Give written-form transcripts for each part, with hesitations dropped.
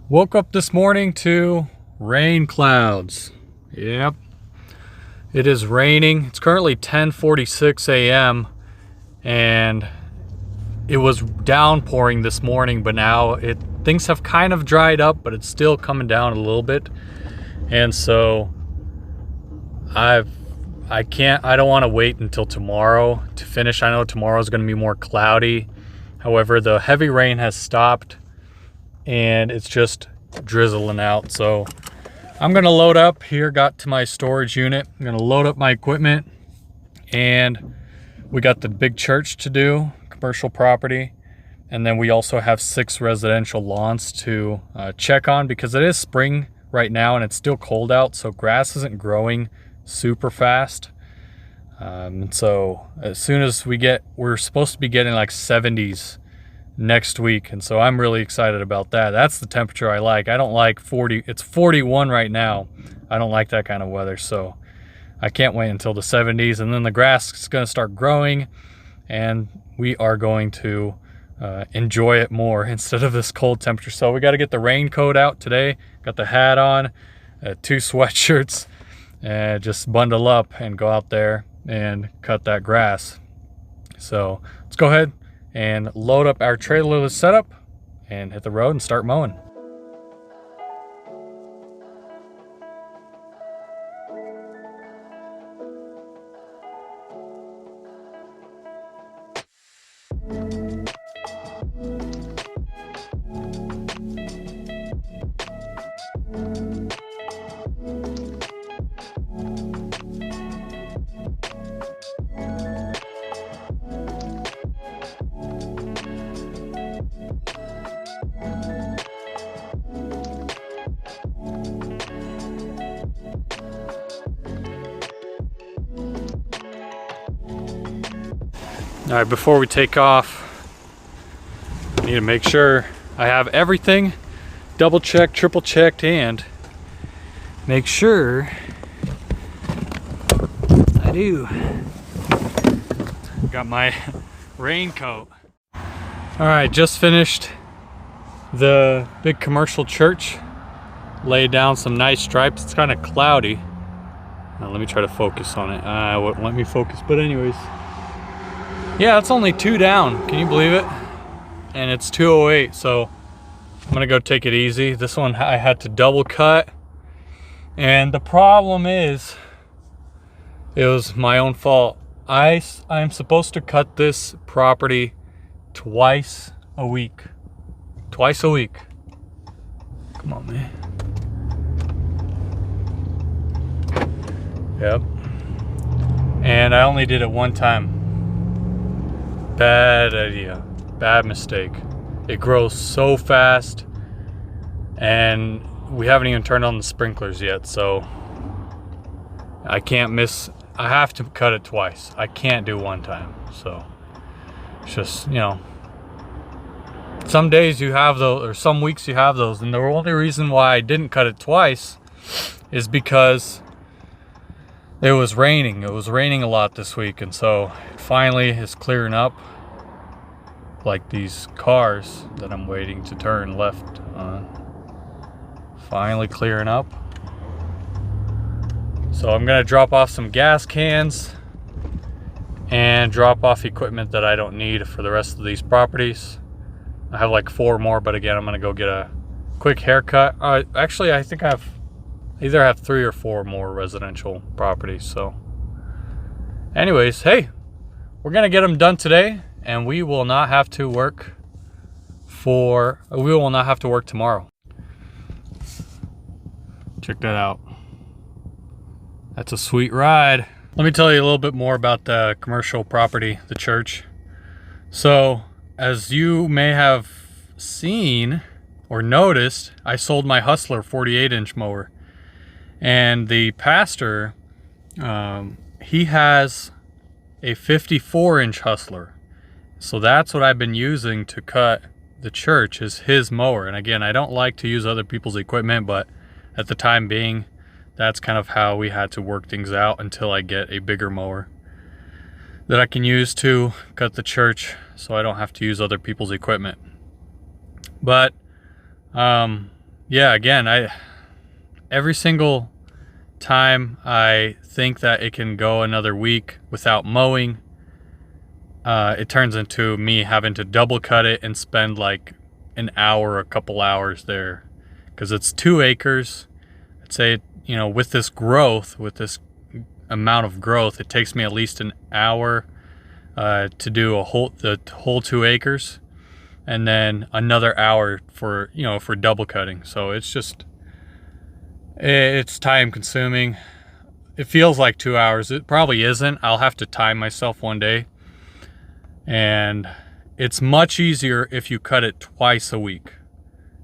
Woke up this morning to rain clouds. Yep, it is raining. It's currently 10:46 a.m. and it was downpouring this morning, but now things have kind of dried up, but it's still coming down a little bit. And so I don't want to wait until tomorrow to finish. I know tomorrow is going to be more cloudy. However, the heavy rain has stopped and it's just drizzling out. So I'm gonna load up here, got to my storage unit. I'm gonna load up my equipment, and we got the big church to do, commercial property. And then we also have 6 residential lawns to check on, because it is spring right now and it's still cold out. So grass isn't growing super fast. And so as soon as we're supposed to be getting like 70s next week, and so I'm really excited about that. That's the temperature I like. I don't like 40. It's 41 right now. I don't like that kind of weather, so I can't wait until the 70s, and then the grass is going to start growing and we are going to enjoy it more instead of this cold temperature. So we got to get the raincoat out today. Got the hat on, 2 sweatshirts, and just bundle up and go out there and cut that grass. So let's go ahead and load up our trailerless setup and hit the road and start mowing. All right, before we take off, I need to make sure I have everything double checked, triple checked, and make sure I do. Got my raincoat. All right, just finished the big commercial church. Laid down some nice stripes. It's kind of cloudy. Now let me try to focus on it. It wouldn't let me focus, but anyways. Yeah, it's only 2 down. Can you believe it? And it's 2:08, so I'm gonna go take it easy. This one I had to double cut, and the problem is it was my own fault. I'm supposed to cut this property twice a week. Twice a week. Come on, man. Yep. And I only did it one time. Bad idea, bad mistake. It grows so fast, and we haven't even turned on the sprinklers yet, so I can't miss. I have to cut it twice. I can't do one time. So it's just, you know, some days you have those, or some weeks you have those, and the only reason why I didn't cut it twice is because it was raining. It was raining a lot this week, and so it finally is clearing up. Like these cars that I'm waiting to turn left on. Finally clearing up. So I'm gonna drop off some gas cans and drop off equipment that I don't need for the rest of these properties. I have like 4 more, but again, I'm gonna go get a quick haircut. Actually, I think I either have 3 or 4 more residential properties. So anyways, hey, we're gonna get them done today, and we will not have to work tomorrow. Check that out. That's a sweet ride. Let me tell you a little bit more about the commercial property, the church. So, as you may have seen or noticed, I sold my Hustler 48-inch mower. And the pastor, he has a 54-inch Hustler. So that's what I've been using to cut the church, is his mower. And again, I don't like to use other people's equipment, but at the time being, that's kind of how we had to work things out until I get a bigger mower that I can use to cut the church, so I don't have to use other people's equipment. But yeah, again, every single time I think that it can go another week without mowing, it turns into me having to double cut it and spend like an hour, a couple hours there, because it's 2 acres. I'd say, you know, with this growth, with this amount of growth, it takes me at least an hour to do the whole 2 acres, and then another hour for, you know, for double cutting. So it's time consuming. It feels like 2 hours. It probably isn't. I'll have to time myself one day. And it's much easier if you cut it twice a week.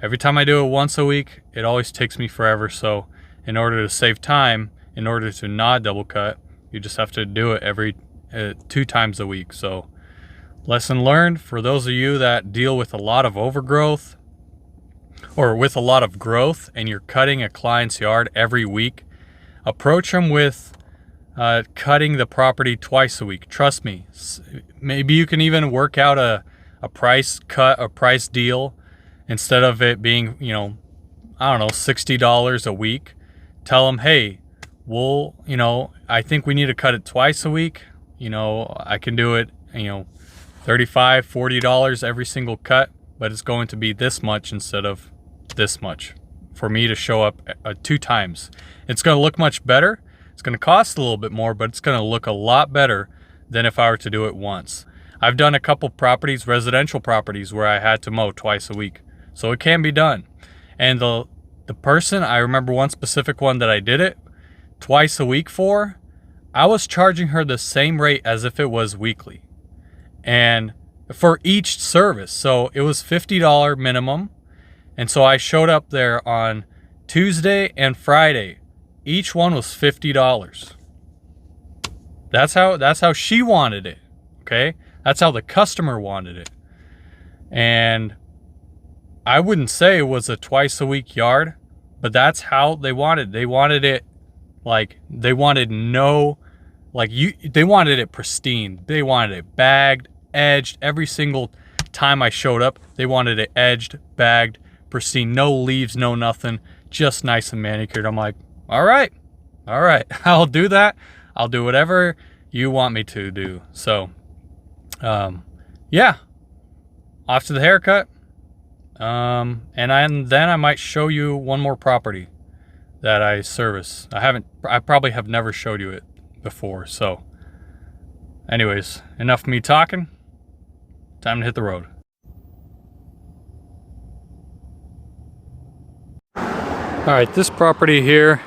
Every time I do it once a week, it always takes me forever. So in order to save time, in order to not double cut, you just have to do it every 2 times a week. So lesson learned for those of you that deal with a lot of overgrowth or with a lot of growth and you're cutting a client's yard every week, approach them with cutting the property twice a week. Trust me. Maybe you can even work out a price deal instead of it being, you know, I don't know, $60 a week. Tell them, hey, well, you know, I think we need to cut it twice a week. You know, I can do it, you know, $35, $40 every single cut, but it's going to be this much instead of this much for me to show up 2 times. It's going to look much better. It's going to cost a little bit more, but it's going to look a lot better than if I were to do it once. I've done a couple properties, residential properties, where I had to mow twice a week. So it can be done. And the person, I remember one specific one that I did it twice a week for, I was charging her the same rate as if it was weekly. And for each service. So it was $50 minimum. And so I showed up there on Tuesday and Friday. Each one was $50. That's how she wanted it. Okay? That's how the customer wanted it. And I wouldn't say it was a twice a week yard, but that's how they wanted. They wanted it like they wanted it pristine. They wanted it bagged, edged. Every single time I showed up, they wanted it edged, bagged, pristine, no leaves, no nothing, just nice and manicured. I'm like, all right, I'll do that. I'll do whatever you want me to do. So, yeah, off to the haircut. And then I might show you one more property that I service. I probably have never showed you it before. So anyways, enough of me talking. Time to hit the road. All right, this property here,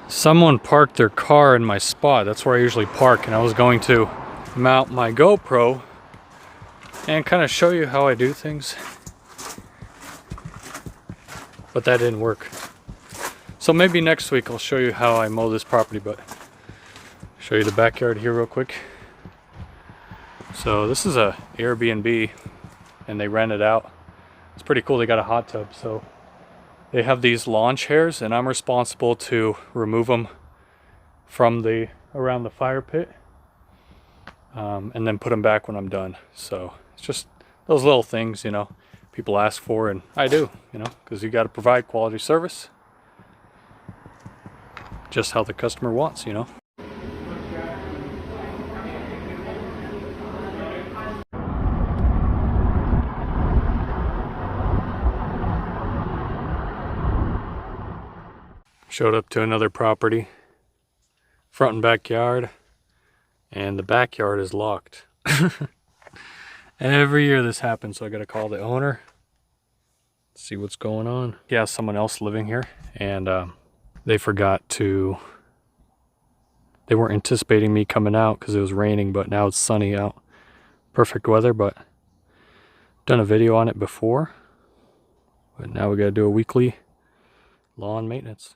someone parked their car in my spot. That's where I usually park, and I was going to mount my GoPro and kind of show you how I do things, but that didn't work. So maybe next week I'll show you how I mow this property, but show you the backyard here real quick. So this is a Airbnb and they rent it out. It's pretty cool. They got a hot tub. So they have these lawn chairs and I'm responsible to remove them from around the fire pit and then put them back when I'm done. So it's just those little things, you know, people ask for, and I do, you know, because you got to provide quality service just how the customer wants, you know. Showed up to another property, front and backyard, and the backyard is locked. Every year this happens, so I gotta call the owner, see what's going on. He has someone else living here, and they weren't anticipating me coming out because it was raining, but now it's sunny out. Perfect weather, but done a video on it before. But now we gotta do a weekly lawn maintenance.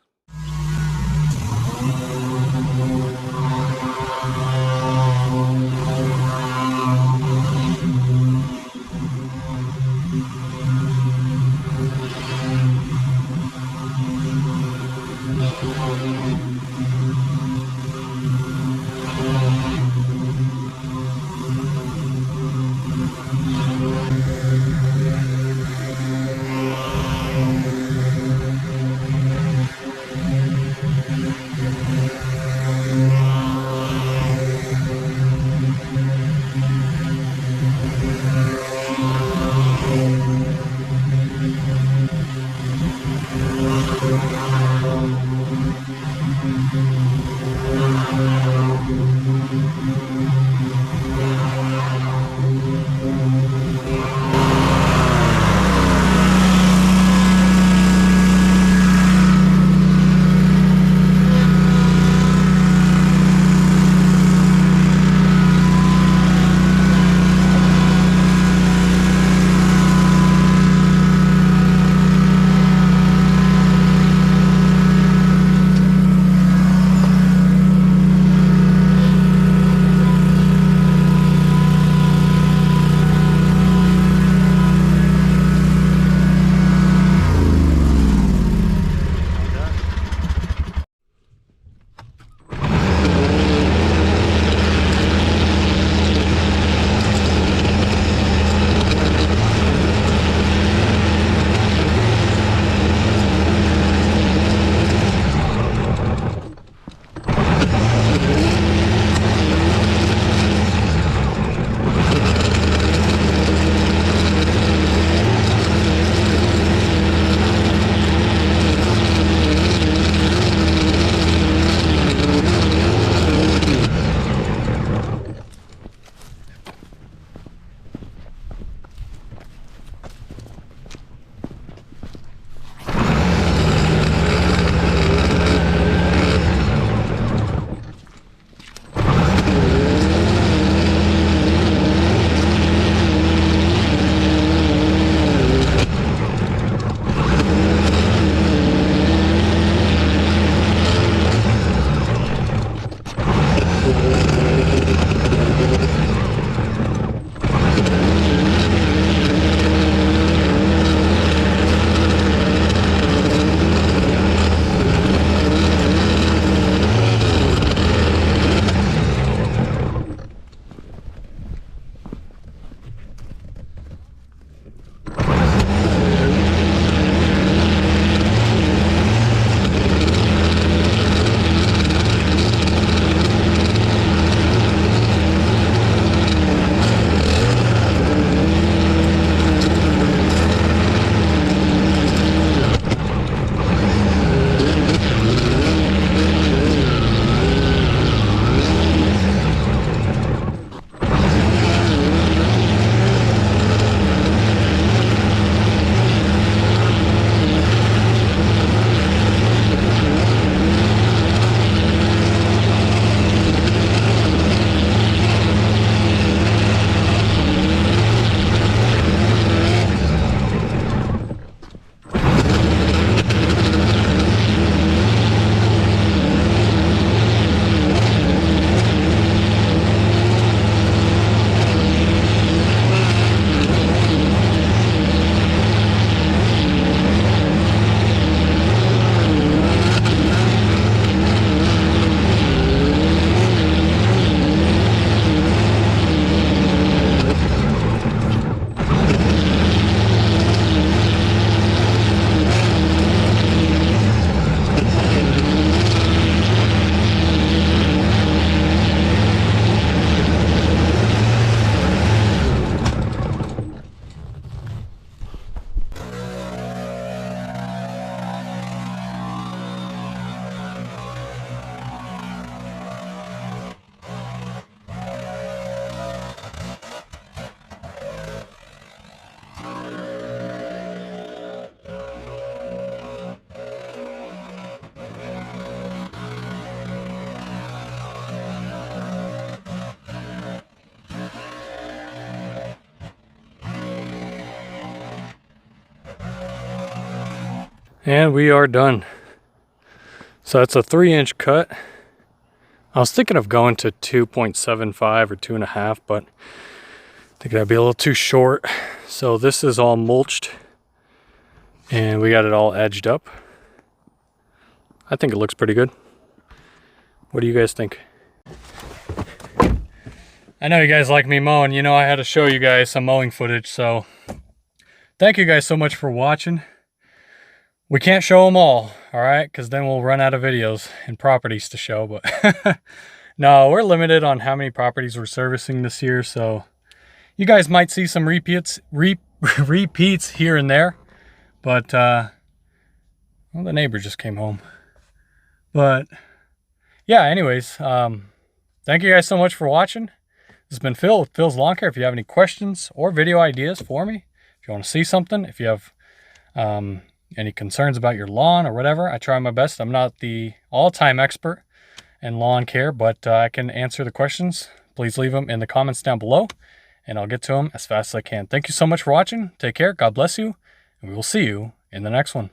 And we are done. So it's a 3-inch cut. I was thinking of going to 2.75 or 2.5, but I think that'd be a little too short. So this is all mulched and we got it all edged up. I think it looks pretty good. What do you guys think? I know you guys like me mowing. You know, I had to show you guys some mowing footage, so thank you guys so much for watching. We can't show them all right, because then we'll run out of videos and properties to show, but no, we're limited on how many properties we're servicing this year, so you guys might see some repeats here and there, but well, the neighbor just came home. But yeah, anyways, thank you guys so much for watching. This has been Phil with Phil's Lawn Care. If you have any questions or video ideas for me, if you want to see something, if you have any concerns about your lawn or whatever, I try my best. I'm not the all-time expert in lawn care, but I can answer the questions. Please leave them in the comments down below, and I'll get to them as fast as I can. Thank you so much for watching. Take care. God bless you, and we will see you in the next one.